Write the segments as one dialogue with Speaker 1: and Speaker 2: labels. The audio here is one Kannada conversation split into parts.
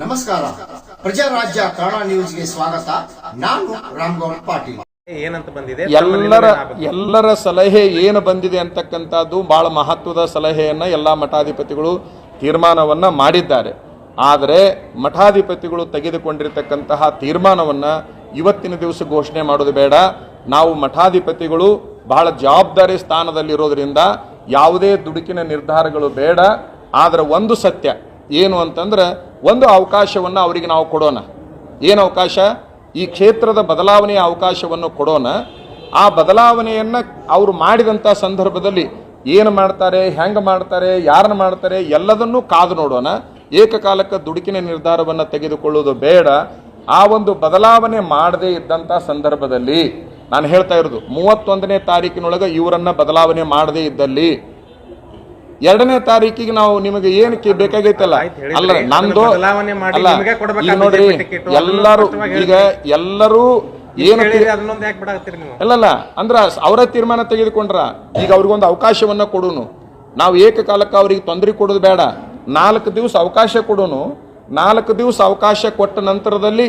Speaker 1: ನಮಸ್ಕಾರ, ಪ್ರಜಾರಾಜ್ಯ ಕನ್ನಡ ನ್ಯೂಸ್ಗೆ ಸ್ವಾಗತ. ನಾನು ರಾಮಗೌಡ ಪಾಟೀಲ್.
Speaker 2: ಏನಂತ ಬಂದಿದೆ,
Speaker 3: ಎಲ್ಲರ ಸಲಹೆ ಏನು ಬಂದಿದೆ ಅಂತಕ್ಕಂಥದ್ದು ಬಹಳ ಮಹತ್ವದ ಸಲಹೆಯನ್ನ ಎಲ್ಲ ಮಠಾಧಿಪತಿಗಳು ತೀರ್ಮಾನವನ್ನ ಮಾಡಿದ್ದಾರೆ. ಆದರೆ ಮಠಾಧಿಪತಿಗಳು ತೆಗೆದುಕೊಂಡಿರತಕ್ಕಂತಹ ತೀರ್ಮಾನವನ್ನ ಇವತ್ತಿನ ದಿವಸ ಘೋಷಣೆ ಮಾಡೋದು ಬೇಡ. ನಾವು ಮಠಾಧಿಪತಿಗಳು ಬಹಳ ಜವಾಬ್ದಾರಿ ಸ್ಥಾನದಲ್ಲಿರೋದ್ರಿಂದ ಯಾವುದೇ ದುಡುಕಿನ ನಿರ್ಧಾರಗಳು ಬೇಡ. ಆದರೆ ಒಂದು ಸತ್ಯ ಏನು ಅಂತಂದ್ರೆ, ಒಂದು ಅವಕಾಶವನ್ನು ಅವರಿಗೆ ನಾವು ಕೊಡೋಣ. ಏನು ಅವಕಾಶ? ಈ ಕ್ಷೇತ್ರದ ಬದಲಾವಣೆಯ ಅವಕಾಶವನ್ನು ಕೊಡೋಣ. ಆ ಬದಲಾವಣೆಯನ್ನು ಅವರು ಮಾಡಿದಂಥ ಸಂದರ್ಭದಲ್ಲಿ ಏನು ಮಾಡ್ತಾರೆ, ಹೆಂಗೆ ಮಾಡ್ತಾರೆ, ಯಾರನ್ನ ಮಾಡ್ತಾರೆ, ಎಲ್ಲದನ್ನೂ ಕಾದು ನೋಡೋಣ. ಏಕಕಾಲಕ್ಕೆ ದುಡುಕಿನ ನಿರ್ಧಾರವನ್ನು ತೆಗೆದುಕೊಳ್ಳುವುದು ಬೇಡ. ಆ ಒಂದು ಬದಲಾವಣೆ ಮಾಡದೇ ಇದ್ದಂಥ ಸಂದರ್ಭದಲ್ಲಿ ನಾನು ಹೇಳ್ತಾ ಇರೋದು, 31ನೇ ತಾರೀಕಿನೊಳಗೆ ಇವರನ್ನ ಬದಲಾವಣೆ ಮಾಡದೇ ಇದ್ದಲ್ಲಿ 2ನೇ ತಾರೀಕಿಗೆ ನಾವು ನಿಮಗೆ ಏನಕ್ಕೆ ಬೇಕಾಗೈತಲ್ಲ, ಅಲ್ಲ ನಂದು ಅಲ್ಲ, ಈಗ ನೋಡ್ರಿ ಎಲ್ಲರೂ ಏನು ಅಲ್ಲಲ್ಲ ಅಂದ್ರೆ ಅವರ ತೀರ್ಮಾನ ತೆಗೆದುಕೊಂಡ್ರ. ಈಗ ಅವ್ರಿಗೊಂದು ಅವಕಾಶವನ್ನ ಕೊಡೋನು. ನಾವು ಏಕಕಾಲಕ್ಕೆ ಅವ್ರಿಗೆ ತೊಂದರೆ ಕೊಡೋದು ಬೇಡ. 4 ದಿವಸ ಅವಕಾಶ ಕೊಡೋನು. 4 ದಿವಸ ಅವಕಾಶ ಕೊಟ್ಟ ನಂತರದಲ್ಲಿ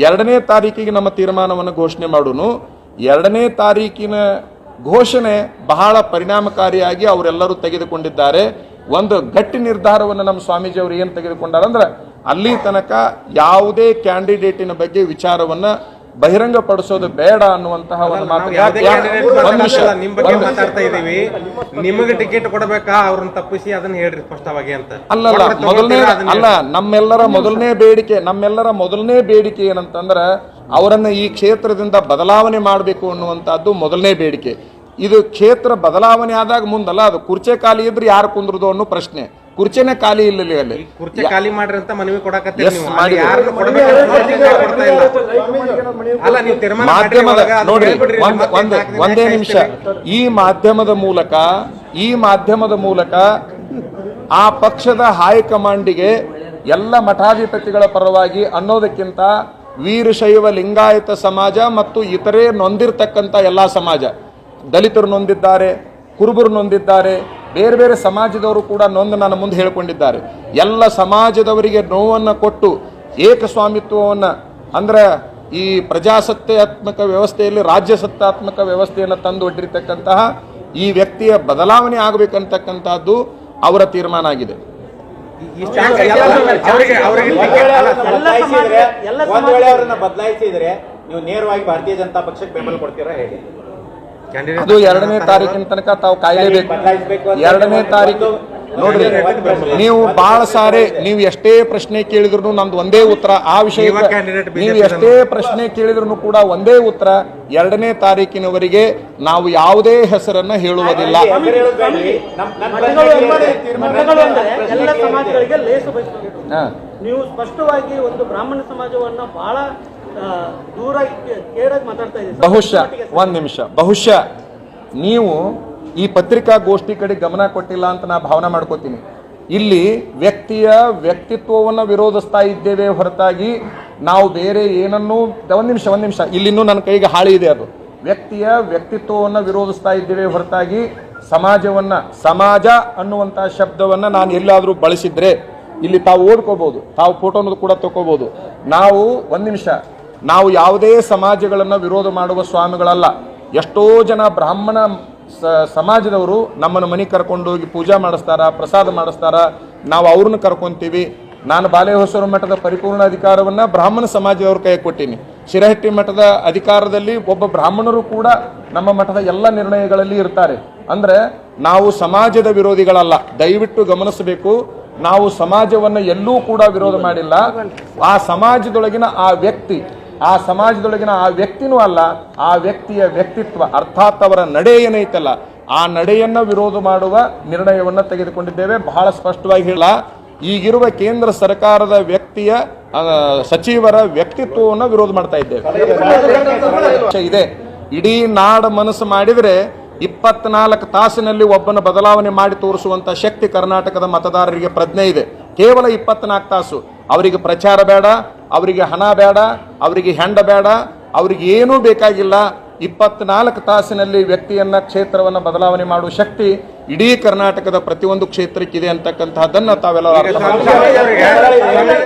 Speaker 3: 2ನೇ ತಾರೀಕಿಗೆ ನಮ್ಮ ತೀರ್ಮಾನವನ್ನು ಘೋಷಣೆ ಮಾಡೋನು. 2ನೇ ತಾರೀಕಿನ ಘೋಷಣೆ ಬಹಳ ಪರಿಣಾಮಕಾರಿಯಾಗಿ ಅವರೆಲ್ಲರೂ ತೆಗೆದುಕೊಂಡಿದ್ದಾರೆ. ಒಂದು ಗಟ್ಟಿ ನಿರ್ಧಾರವನ್ನು ನಮ್ಮ ಸ್ವಾಮೀಜಿ ಅವರು ಏನು ತೆಗೆದುಕೊಂಡಾರ ಅಂದ್ರೆ, ಅಲ್ಲಿ ತನಕ ಯಾವುದೇ ಕ್ಯಾಂಡಿಡೇಟಿನ ಬಗ್ಗೆ ವಿಚಾರವನ್ನ ಬಹಿರಂಗಪಡಿಸೋದು ಬೇಡ ಅನ್ನುವಂತಹ ಒಂದು ಮಾತು.
Speaker 2: ನಿಮಗೆ ಟಿಕೆಟ್ ಕೊಡಬೇಕಾ, ಅವ್ರನ್ನ ತಪ್ಪಿಸಿ ಅದನ್ನ ಹೇಳ್ರಿ ಸ್ಪಷ್ಟವಾಗಿ ಅಂತ.
Speaker 3: ಅಲ್ಲ ನಮ್ಮೆಲ್ಲರ ಮೊದಲನೇ ಬೇಡಿಕೆ ಏನಂತಂದ್ರೆ, ಅವರನ್ನ ಈ ಕ್ಷೇತ್ರದಿಂದ ಬದಲಾವಣೆ ಮಾಡಬೇಕು ಅನ್ನುವಂಥದ್ದು ಮೊದಲನೇ ಬೇಡಿಕೆ. ಇದು ಕ್ಷೇತ್ರ ಬದಲಾವಣೆ ಆದಾಗ ಮುಂದಲ್ಲ, ಅದು ಕುರ್ಚೆ ಖಾಲಿ ಇದ್ರೆ ಯಾರು ಕುಂದ್ರದು ಅನ್ನೋ ಪ್ರಶ್ನೆ. ಕುರ್ಚೆನೇ ಖಾಲಿ ಇಲ್ಲ ಅಲ್ಲಿ.
Speaker 2: ಕುರ್ಚಿ ಖಾಲಿ ಮಾಡ್ರಿ ಅಂತ ಮನವಿ ಕೊಡಕತ್ತೀರಿ.
Speaker 3: ಮಾಧ್ಯಮದ ನೋಡ್ರಿ, ಒಂದೇ ನಿಮಿಷ. ಈ ಮಾಧ್ಯಮದ ಮೂಲಕ ಆ ಪಕ್ಷದ ಹೈಕಮಾಂಡಿಗೆ ಎಲ್ಲ ಮಠಾಧಿಪತಿಗಳ ಪರವಾಗಿ ಅನ್ನೋದಕ್ಕಿಂತ ವೀರಶೈವ ಲಿಂಗಾಯತ ಸಮಾಜ ಮತ್ತು ಇತರೆ ನೊಂದಿರ್ತಕ್ಕಂಥ ಎಲ್ಲ ಸಮಾಜ, ದಲಿತರು ನೊಂದಿದ್ದಾರೆ, ಕುರುಬರು ನೊಂದಿದ್ದಾರೆ, ಬೇರೆ ಬೇರೆ ಸಮಾಜದವರು ಕೂಡ ನೊಂದು ನನ್ನ ಮುಂದೆ ಹೇಳಿಕೊಂಡಿದ್ದಾರೆ. ಎಲ್ಲ ಸಮಾಜದವರಿಗೆ ನೋವನ್ನು ಕೊಟ್ಟು ಏಕಸ್ವಾಮಿತ್ವವನ್ನು ಅಂದ್ರೆ ಈ ಪ್ರಜಾಸತ್ತಾತ್ಮಕ ವ್ಯವಸ್ಥೆಯಲ್ಲಿ ರಾಜ್ಯ ಸತ್ತಾತ್ಮಕ ವ್ಯವಸ್ಥೆಯನ್ನು ತಂದು ಒಡ್ಡಿರ್ತಕ್ಕಂತಹ ಈ ವ್ಯಕ್ತಿಯ ಬದಲಾವಣೆ ಆಗಬೇಕಂತಕ್ಕಂಥದ್ದು ಅವರ ತೀರ್ಮಾನ ಆಗಿದೆ.
Speaker 4: ಬದಲಾಯಿಸಿದ್ರೆ ನೀವು ನೇರವಾಗಿ ಭಾರತೀಯ ಜನತಾ ಪಕ್ಷಕ್ಕೆ ಬೆಂಬಲ ಕೊಡ್ತೀರಾ ಹೇಳಿ?
Speaker 3: ಅದು 2ನೇ ತಾರೀಕಿನ ತನಕ ತಾವು ಕಾಯಲೇಬೇಕು. 2ನೇ ತಾರೀಕು ನೋಡ್ರಿ, ನೀವು ಬಹಳ ಸಾರಿ ನೀವು ಎಷ್ಟೇ ಪ್ರಶ್ನೆ ಕೇಳಿದ್ರು ನಮ್ದು ಒಂದೇ ಉತ್ತರ. ಆ ವಿಷಯ ನೀವು ಎಷ್ಟೇ ಪ್ರಶ್ನೆ ಕೇಳಿದ್ರು ಕೂಡ ಒಂದೇ ಉತ್ತರ, 2ನೇ ತಾರೀಕಿನವರೆಗೆ ನಾವು ಯಾವುದೇ ಹೆಸರನ್ನ ಹೇಳುವುದಿಲ್ಲ.
Speaker 5: ನೀವು ಸ್ಪಷ್ಟವಾಗಿ ಒಂದು ಬ್ರಾಹ್ಮಣ ಸಮಾಜವನ್ನ ಬಹಳ ದೂರ ಕೇಳಕ್ ಮಾತಾಡ್ತಾ ಇದ್ದೀರಿ.
Speaker 3: ಬಹುಶಃ ನೀವು ಈ ಪತ್ರಿಕಾಗೋಷ್ಠಿ ಕಡೆ ಗಮನ ಕೊಟ್ಟಿಲ್ಲ ಅಂತ ನಾ ಭಾವನೆ ಮಾಡ್ಕೋತೀನಿ. ಇಲ್ಲಿ ವ್ಯಕ್ತಿಯ ವ್ಯಕ್ತಿತ್ವವನ್ನು ವಿರೋಧಿಸ್ತಾ ಇದ್ದೇವೆ ಹೊರತಾಗಿ ನಾವು ಬೇರೆ ಏನನ್ನೂ ಒಂದ್ ನಿಮಿಷ ಇಲ್ಲಿನ್ನೂ ನನ್ನ ಕೈಗೆ ಹಾಳಿ ಇದೆ. ಅದು ವ್ಯಕ್ತಿಯ ವ್ಯಕ್ತಿತ್ವವನ್ನು ವಿರೋಧಿಸ್ತಾ ಇದ್ದೇವೆ ಹೊರತಾಗಿ ಸಮಾಜ ಅನ್ನುವಂತಹ ಶಬ್ದವನ್ನ ನಾನು ಎಲ್ಲಾದರೂ ಬಳಸಿದ್ರೆ ಇಲ್ಲಿ ತಾವು ಓದ್ಕೋಬಹುದು, ತಾವು ಫೋಟೋನೂ ಕೂಡ ತಗೋಬಹುದು. ನಾವು ಯಾವುದೇ ಸಮಾಜಗಳನ್ನು ವಿರೋಧ ಮಾಡುವ ಸ್ವಾಮಿಗಳಲ್ಲ. ಎಷ್ಟೋ ಜನ ಬ್ರಾಹ್ಮಣ ಸಮಾಜದವರು ನಮ್ಮನ್ನು ಮನೆಗೆ ಕರ್ಕೊಂಡೋಗಿ ಪೂಜಾ ಮಾಡಿಸ್ತಾರ, ಪ್ರಸಾದ ಮಾಡಿಸ್ತಾರ, ನಾವು ಅವ್ರನ್ನ ಕರ್ಕೊಂತೀವಿ. ನಾನು ಬಾಲೆಹೊಸೂರು ಮಠದ ಪರಿಪೂರ್ಣ ಅಧಿಕಾರವನ್ನು ಬ್ರಾಹ್ಮಣ ಸಮಾಜದವ್ರ ಕೈ ಕೊಟ್ಟೀನಿ. ಶಿರಹಟ್ಟಿ ಮಠದ ಅಧಿಕಾರದಲ್ಲಿ ಒಬ್ಬ ಬ್ರಾಹ್ಮಣರು ಕೂಡ ನಮ್ಮ ಮಠದ ಎಲ್ಲ ನಿರ್ಣಯಗಳಲ್ಲಿ ಇರ್ತಾರೆ. ಅಂದ್ರೆ ನಾವು ಸಮಾಜದ ವಿರೋಧಿಗಳಲ್ಲ, ದಯವಿಟ್ಟು ಗಮನಿಸಬೇಕು. ನಾವು ಸಮಾಜವನ್ನು ಎಲ್ಲೂ ಕೂಡ ವಿರೋಧ ಮಾಡಿಲ್ಲ. ಆ ಸಮಾಜದೊಳಗಿನ ಆ ವ್ಯಕ್ತಿನೂ ಅಲ್ಲ, ಆ ವ್ಯಕ್ತಿಯ ವ್ಯಕ್ತಿತ್ವ ಅರ್ಥಾತ್ ಅವರ ನಡೆ ಏನೈತಲ್ಲ, ಆ ನಡೆಯನ್ನ ವಿರೋಧ ಮಾಡುವ ನಿರ್ಣಯವನ್ನು ತೆಗೆದುಕೊಂಡಿದ್ದೇವೆ. ಬಹಳ ಸ್ಪಷ್ಟವಾಗಿ ಹೇಳ, ಈಗಿರುವ ಕೇಂದ್ರ ಸರ್ಕಾರದ ವ್ಯಕ್ತಿಯ ಸಚಿವರ ವ್ಯಕ್ತಿತ್ವವನ್ನು ವಿರೋಧ ಮಾಡ್ತಾ ಇದ್ದೇವೆ. ಇದೆ ಇಡೀ ನಾಡ ಮನಸ್ಸು ಮಾಡಿದರೆ 24 ತಾಸಿನಲ್ಲಿ ಒಬ್ಬನ ಬದಲಾವಣೆ ಮಾಡಿ ತೋರಿಸುವಂತ ಶಕ್ತಿ ಕರ್ನಾಟಕದ ಮತದಾರರಿಗೆ ಪ್ರಜ್ಞೆ ಇದೆ. ಕೇವಲ 24 ತಾಸು. ಅವರಿಗೆ ಪ್ರಚಾರ ಬೇಡ, ಅವರಿಗೆ ಹಣ ಬೇಡ, ಅವರಿಗೆ ಹೆಂಡ ಬೇಡ, ಅವ್ರಿಗೆ ಏನೂ ಬೇಕಾಗಿಲ್ಲ. 24 ತಾಸಿನಲ್ಲಿ ವ್ಯಕ್ತಿಯನ್ನ ಕ್ಷೇತ್ರವನ್ನ ಬದಲಾವಣೆ ಮಾಡುವ ಶಕ್ತಿ ಇಡೀ ಕರ್ನಾಟಕದ ಪ್ರತಿಯೊಂದು ಕ್ಷೇತ್ರಕ್ಕಿದೆ ಅಂತಕ್ಕಂತಹದ್ದನ್ನ ತಾವೆಲ್ಲ ಅರ್ಥ ಮಾಡ್ಕೊಳ್ಳಿ.